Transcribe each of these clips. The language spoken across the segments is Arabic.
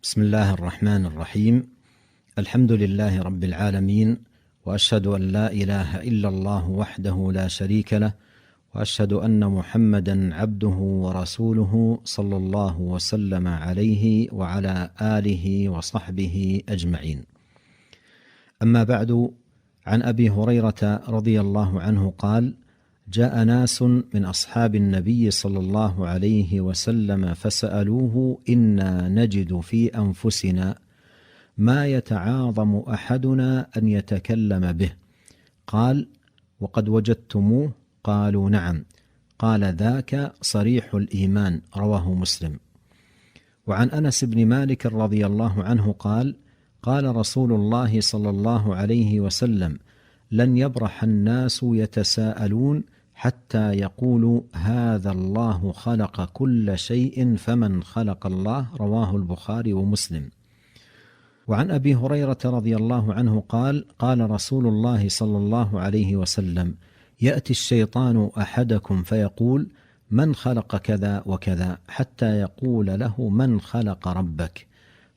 بسم الله الرحمن الرحيم. الحمد لله رب العالمين، وأشهد أن لا إله إلا الله وحده لا شريك له، وأشهد أن محمدا عبده ورسوله صلى الله وسلم عليه وعلى آله وصحبه أجمعين. أما بعد، عن أبي هريرة رضي الله عنه قال: جاء ناس من أصحاب النبي صلى الله عليه وسلم فسألوه: إنا نجد في أنفسنا ما يتعاظم أحدنا أن يتكلم به. قال: وقد وجدتموه؟ قالوا: نعم. قال: ذاك صريح الإيمان. رواه مسلم. وعن أنس بن مالك رضي الله عنه قال: قال رسول الله صلى الله عليه وسلم: لن يبرح الناس يتساءلون حتى يقولوا هذا الله خلق كل شيء فمن خلق الله. رواه البخاري ومسلم. وعن أبي هريرة رضي الله عنه قال: قال رسول الله صلى الله عليه وسلم: يأتي الشيطان أحدكم فيقول: من خلق كذا وكذا، حتى يقول له: من خلق ربك؟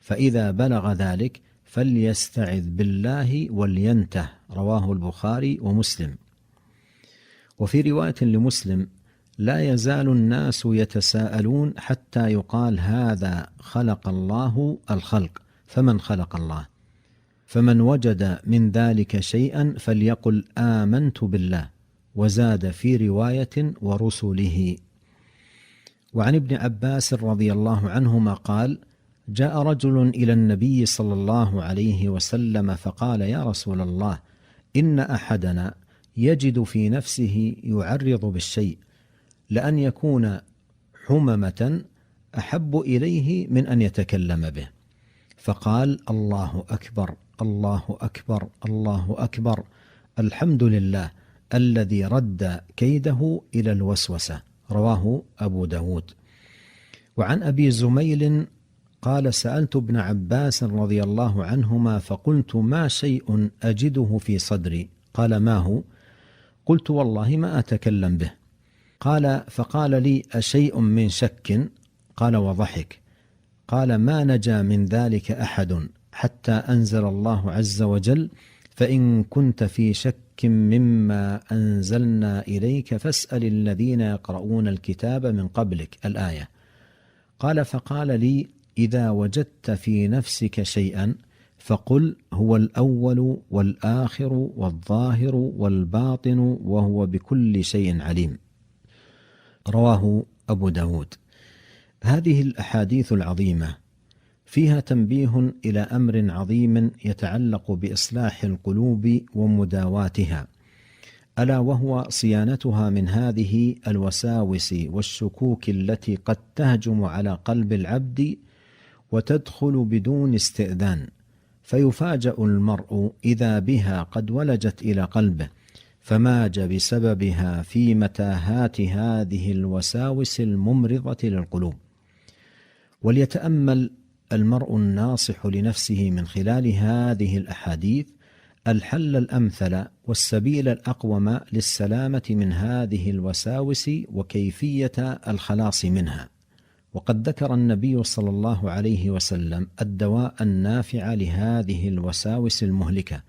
فإذا بلغ ذلك فليستعذ بالله ولينته. رواه البخاري ومسلم. وفي رواية لمسلم: لا يزال الناس يتساءلون حتى يقال هذا خلق الله الخلق فمن خلق الله، فمن وجد من ذلك شيئا فليقل آمنت بالله. وزاد في رواية: ورسله. وعن ابن عباس رضي الله عنهما قال: جاء رجل إلى النبي صلى الله عليه وسلم فقال: يا رسول الله، إن أحدنا يجد في نفسه يعرض بالشيء، لأن يكون حممة أحب إليه من أن يتكلم به. فقال: الله أكبر، الله أكبر، الله أكبر، الحمد لله الذي رد كيده إلى الوسوسة. رواه أبو داود. وعن أبي زميل قال: سألت ابن عباس رضي الله عنهما فقلت: ما شيء أجده في صدري؟ قال: ما هو؟ قلت: والله ما أتكلم به. قال: فقال لي: أشيء من شك؟ قال وضحك. قال: ما نجا من ذلك أحد حتى أنزل الله عز وجل: فإن كنت في شك مما أنزلنا إليك فاسأل الذين يقرؤون الكتاب من قبلك. الآية. قال: فقال لي: إذا وجدت في نفسك شيئا فقل هو الأول والآخر والظاهر والباطن وهو بكل شيء عليم. رواه أبو داود. هذه الأحاديث العظيمة فيها تنبيه إلى أمر عظيم يتعلق بإصلاح القلوب ومداواتها، ألا وهو صيانتها من هذه الوساوس والشكوك التي قد تهجم على قلب العبد وتدخل بدون استئذان، فيفاجأ المرء إذا بها قد ولجت إلى قلبه، فماج بسببها في متاهات هذه الوساوس الممرضة للقلوب. وليتأمل المرء الناصح لنفسه من خلال هذه الأحاديث الحل الأمثل والسبيل الأقوم للسلامة من هذه الوساوس وكيفية الخلاص منها. وقد ذكر النبي صلى الله عليه وسلم الدواء النافع لهذه الوساوس المهلكة،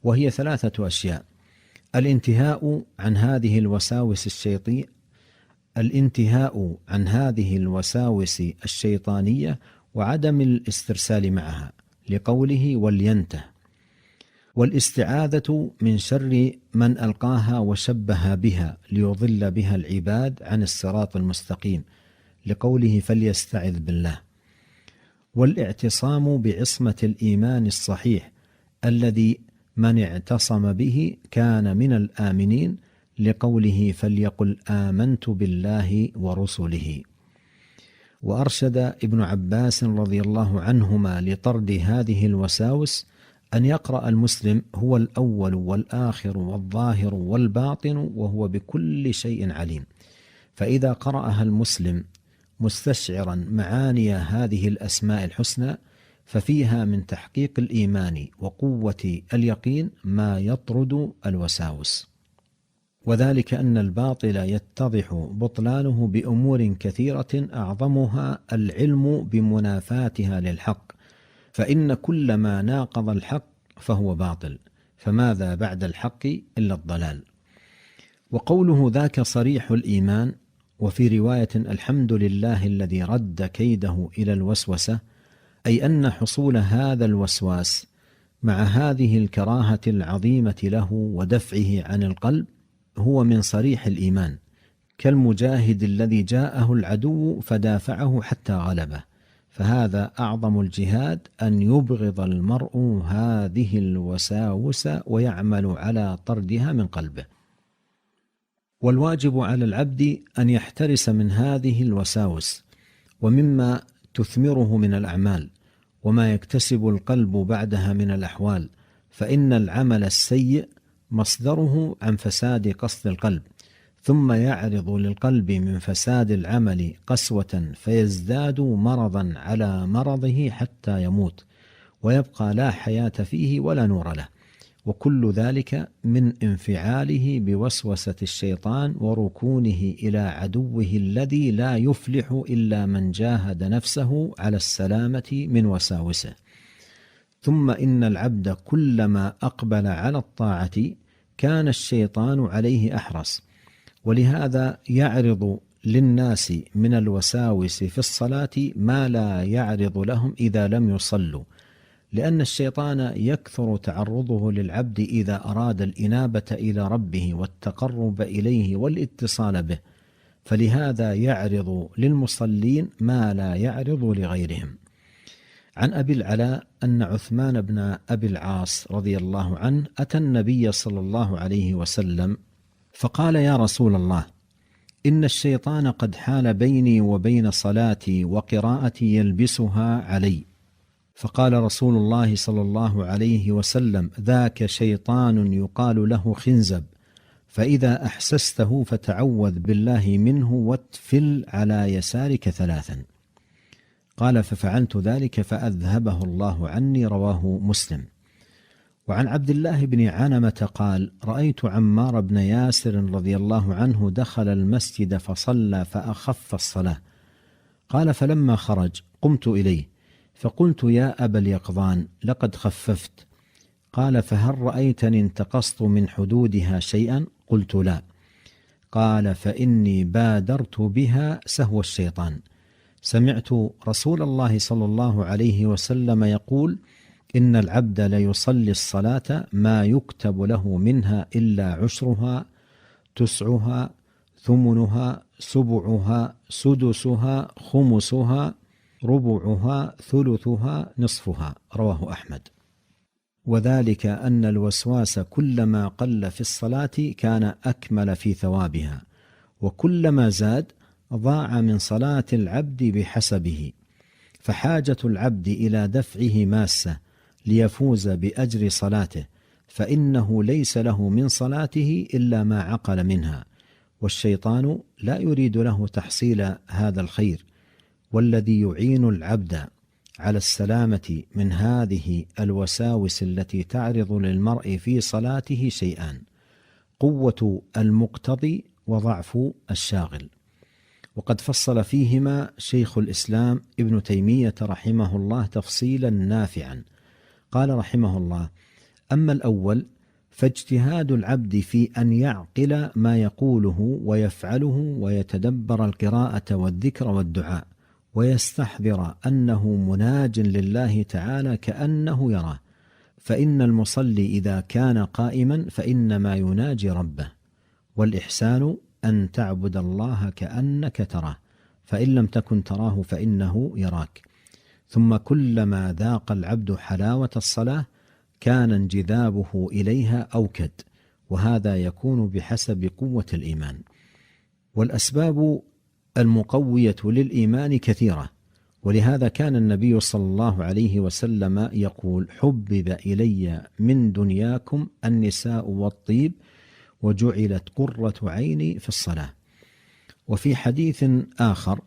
وهي 3 أشياء: الانتهاء عن هذه الوساوس الشيطانية وعدم الاسترسال معها، لقوله ولينته، والاستعاذة من شر من ألقاها وشبه بها ليضل بها العباد عن الصراط المستقيم، لقوله فليستعذ بالله، والاعتصام بعصمة الإيمان الصحيح الذي من اعتصم به كان من الآمنين، لقوله فليقل آمنت بالله ورسله. وأرشد ابن عباس رضي الله عنهما لطرد هذه الوساوس أن يقرأ المسلم هو الأول والآخر والظاهر والباطن وهو بكل شيء عليم. فإذا قرأها المسلم مستشعرا معاني هذه الأسماء الحسنى ففيها من تحقيق الإيمان وقوة اليقين ما يطرد الوساوس. وذلك أن الباطل يتضح بطلانه بأمور كثيرة أعظمها العلم بمنافاتها للحق، فإن كل ما ناقض الحق فهو باطل، فماذا بعد الحق إلا الضلال. وقوله ذاك صريح الإيمان، وفي رواية الحمد لله الذي رد كيده إلى الوسوسة، أي أن حصول هذا الوسواس مع هذه الكراهة العظيمة له ودفعه عن القلب هو من صريح الإيمان، كالمجاهد الذي جاءه العدو فدافعه حتى غلبه، فهذا أعظم الجهاد، أن يبغض المرء هذه الوساوس ويعمل على طردها من قلبه. والواجب على العبد أن يحترس من هذه الوساوس ومما تثمره من الأعمال وما يكتسب القلب بعدها من الأحوال، فإن العمل السيء مصدره عن فساد قصد القلب، ثم يعرض للقلب من فساد العمل قسوة فيزداد مرضا على مرضه حتى يموت ويبقى لا حياة فيه ولا نور له، وكل ذلك من انفعاله بوسوسة الشيطان وركونه إلى عدوه الذي لا يفلح إلا من جاهد نفسه على السلامة من وساوسه. ثم إن العبد كلما أقبل على الطاعة كان الشيطان عليه أحرص، ولهذا يعرض للناس من الوساوس في الصلاة ما لا يعرض لهم إذا لم يصلوا، لأن الشيطان يكثر تعرضه للعبد إذا أراد الإنابة إلى ربه والتقرب إليه والاتصال به، فلهذا يعرض للمصلين ما لا يعرض لغيرهم. عن أبي العلاء أن عثمان بن أبي العاص رضي الله عنه أتى النبي صلى الله عليه وسلم فقال: يا رسول الله، إن الشيطان قد حال بيني وبين صلاتي وقراءتي يلبسها علي. فقال رسول الله صلى الله عليه وسلم: ذاك شيطان يقال له خنزب، فإذا أحسسته فتعوذ بالله منه واتفل على يسارك 3. قال: ففعلت ذلك فأذهبه الله عني. رواه مسلم. وعن عبد الله بن عنمة قال: رأيت عمار بن ياسر رضي الله عنه دخل المسجد فصلى فأخف الصلاة. قال: فلما خرج قمت إليه فقلت: يا أبا اليقظان، لقد خففت. قال: فهل رأيتني انتقصت من حدودها شيئا؟ قلت: لا. قال: فإني بادرت بها سهو الشيطان. سمعت رسول الله صلى الله عليه وسلم يقول: إن العبد ليصلي الصلاة ما يكتب له منها إلا عشرها، تسعها، ثمنها، سبعها، سدسها، خمسها، ربعها، ثلثها، نصفها. رواه أحمد. وذلك أن الوسواس كلما قل في الصلاة كان أكمل في ثوابها، وكلما زاد ضاع من صلاة العبد بحسبه، فحاجة العبد إلى دفعه ماسة ليفوز بأجر صلاته، فإنه ليس له من صلاته إلا ما عقل منها، والشيطان لا يريد له تحصيل هذا الخير. والذي يعين العبد على السلامة من هذه الوساوس التي تعرض للمرء في صلاته شيئان: قوة المقتضي وضعف الشاغل. وقد فصل فيهما شيخ الإسلام ابن تيمية رحمه الله تفصيلا نافعا. قال رحمه الله: أما الأول فاجتهاد العبد في أن يعقل ما يقوله ويفعله ويتدبر القراءة والذكر والدعاء، ويستحضر أنه مناج لله تعالى كأنه يراه، فإن المصلي إذا كان قائما فإنما يناجي ربه، والإحسان أن تعبد الله كأنك تراه، فإن لم تكن تراه فإنه يراك. ثم كلما ذاق العبد حلاوة الصلاة كان انجذابه إليها أوكد، وهذا يكون بحسب قوة الإيمان. والأسباب المقوية للإيمان كثيرة، ولهذا كان النبي صلى الله عليه وسلم يقول: حبب إلي من دنياكم النساء والطيب وجعلت قرة عيني في الصلاة. وفي حديث آخر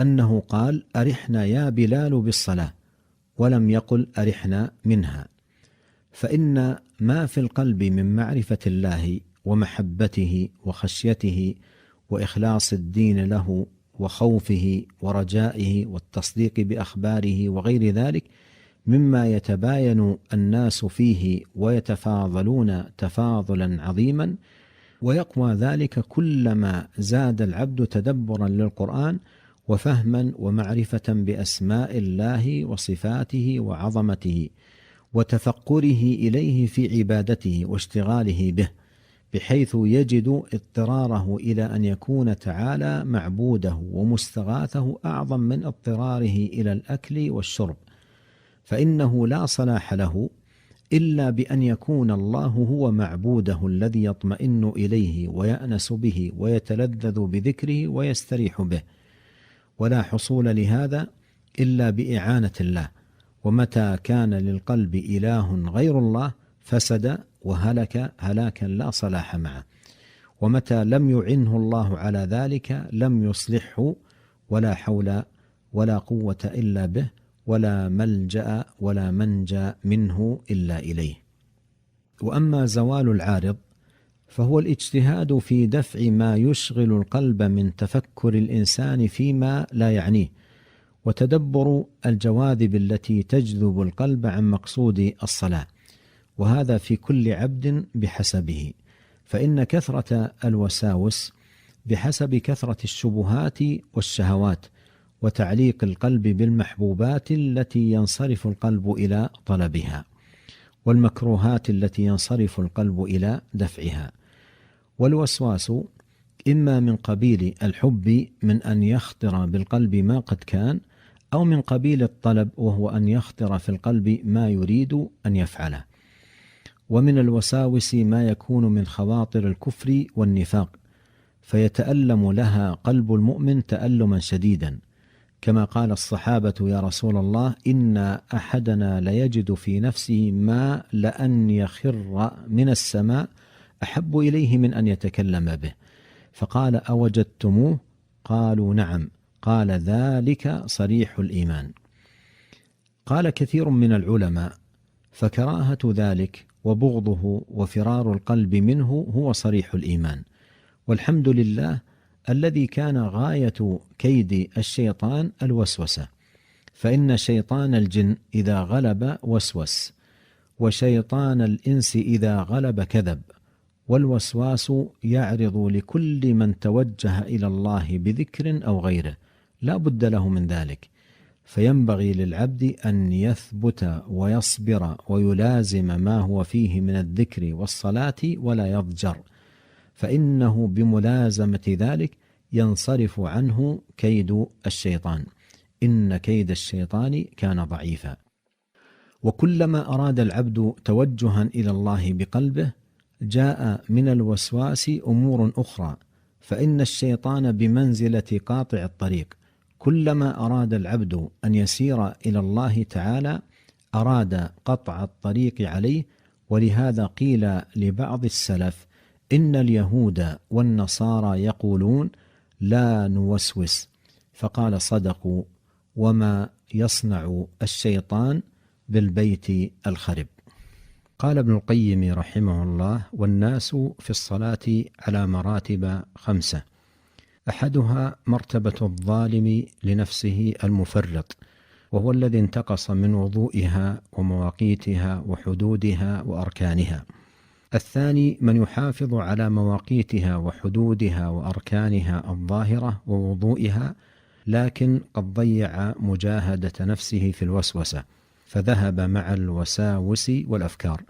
أنه قال: أرحنا يا بلال بالصلاة، ولم يقل أرحنا منها. فإن ما في القلب من معرفة الله ومحبته وخشيته وإخلاص الدين له وخوفه ورجائه والتصديق بأخباره وغير ذلك مما يتباين الناس فيه ويتفاضلون تفاضلا عظيما، ويقوى ذلك كلما زاد العبد تدبرا للقرآن وفهما ومعرفة بأسماء الله وصفاته وعظمته وتفقره إليه في عبادته واشتغاله به، بحيث يجد اضطراره إلى أن يكون تعالى معبوده ومستغاثه أعظم من اضطراره إلى الأكل والشرب، فإنه لا صلاح له إلا بأن يكون الله هو معبوده الذي يطمئن إليه ويأنس به ويتلذذ بذكره ويستريح به، ولا حصول لهذا إلا بإعانة الله. ومتى كان للقلب إله غير الله فسد وهلك هلاكا لا صلاح معه، ومتى لم يعنه الله على ذلك لم يصلحه، ولا حول ولا قوة إلا به، ولا ملجأ ولا منجى منه إلا إليه. وأما زوال العارض فهو الاجتهاد في دفع ما يشغل القلب من تفكر الإنسان فيما لا يعنيه، وتدبر الجواذب التي تجذب القلب عن مقصود الصلاة، وهذا في كل عبد بحسبه، فإن كثرة الوساوس بحسب كثرة الشبهات والشهوات وتعليق القلب بالمحبوبات التي ينصرف القلب إلى طلبها، والمكروهات التي ينصرف القلب إلى دفعها. والوسواس إما من قبيل الحب من أن يخطر بالقلب ما قد كان، أو من قبيل الطلب وهو أن يخطر في القلب ما يريد أن يفعله. ومن الوساوس ما يكون من خواطر الكفر والنفاق، فيتألم لها قلب المؤمن تألما شديدا، كما قال الصحابة: يا رسول الله إن أحدنا ليجد في نفسه ما لأن يخر من السماء أحب إليه من أن يتكلم به، فقال: أوجدتموه؟ قالوا: نعم. قال: ذلك صريح الإيمان. قال كثير من العلماء: فكراهة ذلك وبغضه وفرار القلب منه هو صريح الإيمان. والحمد لله الذي كان غاية كيد الشيطان الوسوسة، فإن شيطان الجن إذا غلب وسوس، وشيطان الإنس إذا غلب كذب، والوسواس يعرض لكل من توجه إلى الله بذكر أو غيره، لا بد له من ذلك، فينبغي للعبد أن يثبت ويصبر ويلازم ما هو فيه من الذكر والصلاة ولا يضجر، فإنه بملازمة ذلك ينصرف عنه كيد الشيطان، إن كيد الشيطان كان ضعيفا. وكلما أراد العبد توجها إلى الله بقلبه جاء من الوسواس أمور أخرى، فإن الشيطان بمنزلة قاطع الطريق، كلما أراد العبد أن يسير إلى الله تعالى أراد قطع الطريق عليه. ولهذا قيل لبعض السلف: إن اليهود والنصارى يقولون لا نوسوس، فقال: صدقوا، وما يصنع الشيطان بالبيت الخرب. قال ابن القيم رحمه الله: والناس في الصلاة على مراتب 5، أحدها مرتبة الظالم لنفسه المفرط، وهو الذي انتقص من وضوئها ومواقيتها وحدودها وأركانها. الثاني من يحافظ على مواقيتها وحدودها وأركانها الظاهرة ووضوئها، لكن قد ضيع مجاهدة نفسه في الوسوسة فذهب مع الوساوس والأفكار.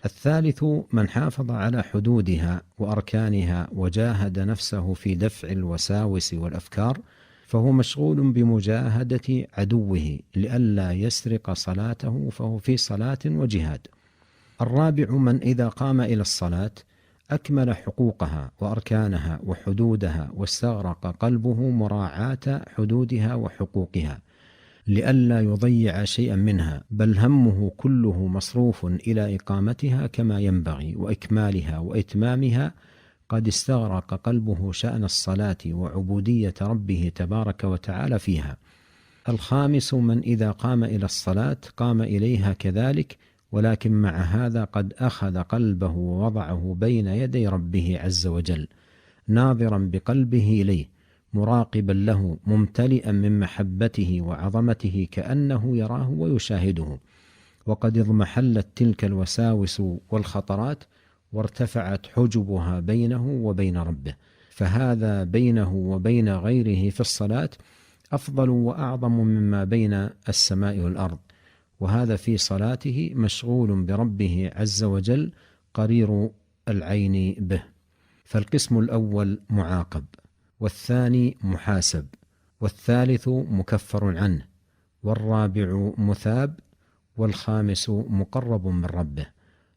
الثالث من حافظ على حدودها وأركانها وجاهد نفسه في دفع الوساوس والأفكار، فهو مشغول بمجاهدة عدوه لئلا يسرق صلاته، فهو في صلاة وجهاد. الرابع من إذا قام إلى الصلاة أكمل حقوقها وأركانها وحدودها، واستغرق قلبه مراعاة حدودها وحقوقها لئلا يضيع شيئا منها، بل همه كله مصروف إلى إقامتها كما ينبغي وإكمالها وإتمامها. قد استغرق قلبه شأن الصلاة وعبودية ربه تبارك وتعالى فيها. الخامس من إذا قام إلى الصلاة قام إليها كذلك، ولكن مع هذا قد أخذ قلبه ووضعه بين يدي ربه عز وجل، ناظرا بقلبه إليه، مراقبا له، ممتلئا من محبته وعظمته كأنه يراه ويشاهده. وقد اضمحلت تلك الوساوس والخطرات وارتفعت حجبها بينه وبين ربه، فهذا بينه وبين غيره في الصلاة أفضل وأعظم مما بين السماء والأرض، وهذا في صلاته مشغول بربه عز وجل قرير العين به. فالقسم الأول معاقب، والثاني محاسب، والثالث مكفر عنه، والرابع مثاب، والخامس مقرب من ربه،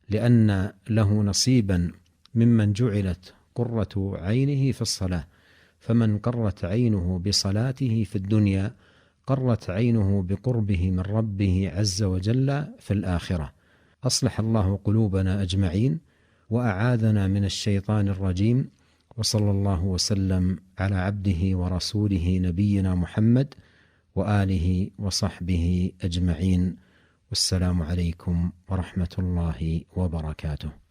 لأن له نصيبا ممن جعلت قرة عينه في الصلاة. فمن قرت عينه بصلاته في الدنيا قرت عينه بقربه من ربه عز وجل في الآخرة. أصلح الله قلوبنا أجمعين وأعاذنا من الشيطان الرجيم، وصلى الله وسلم على عبده ورسوله نبينا محمد وآله وصحبه أجمعين، والسلام عليكم ورحمة الله وبركاته.